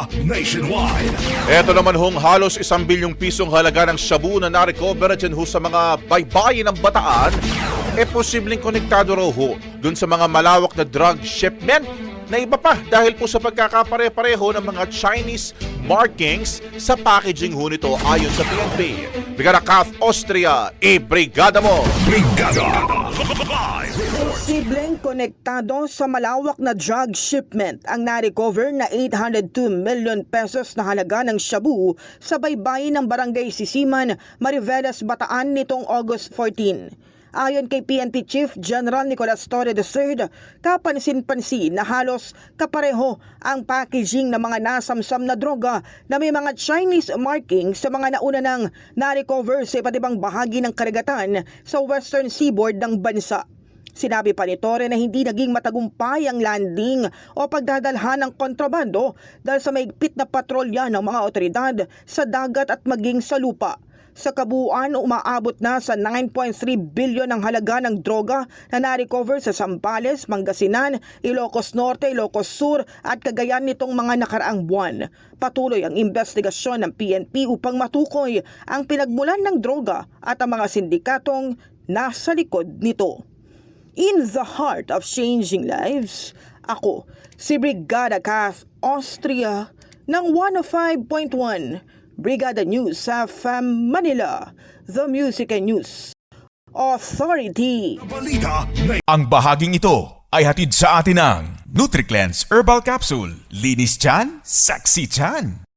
Balita Nationwide. Ito naman hong halos 1 bilyong pisong halaga ng shabu na na-recover dyan ho sa mga baybayin ng Bataan, posibleng konektado raw ho dun sa mga malawak na drug shipment na iba pa dahil po sa pagkakapare-pareho ng mga Chinese markings sa packaging ho nito ayon sa PNP. Brigada Kath Austria, i-brigada mo! Brigada Live Report. Posibleng konektado sa malawak na drug shipment ang na-recover na 802 million pesos na halaga ng shabu sa baybayin ng Barangay Sisiman, Mariveles, Bataan nitong August 14. Ayon kay PNP Chief General Nicolas Torre III, kapansin-pansin na halos kapareho ang packaging ng mga nasamsam na droga na may mga Chinese marking sa mga nauna nang na-recover sa iba't ibang bahagi ng karagatan sa western seaboard ng bansa. Sinabi pa ni Torre na hindi naging matagumpay ang landing o pagdadalhan ng kontrabando dahil sa maigpit na patrolya ng mga otoridad sa dagat at maging sa lupa. Sa kabuuan, umaabot na sa 9.3 bilyon ang halaga ng droga na na-recover sa Zambales, Pangasinan, Ilocos Norte, Ilocos Sur at Cagayan nitong mga nakaraang buwan. Patuloy ang investigasyon ng PNP upang matukoy ang pinagmulan ng droga at ang mga sindikatong nasa likod nito. In the heart of changing lives, ako si Brigada Kath Austria ng 105.1 Brigada News sa Manila, the Music and News Authority. Balita Nationwide. Ang bahaging ito ay hatid sa atin ng NutriCleanse Herbal Capsule. Linis tiyan, sexy tiyan.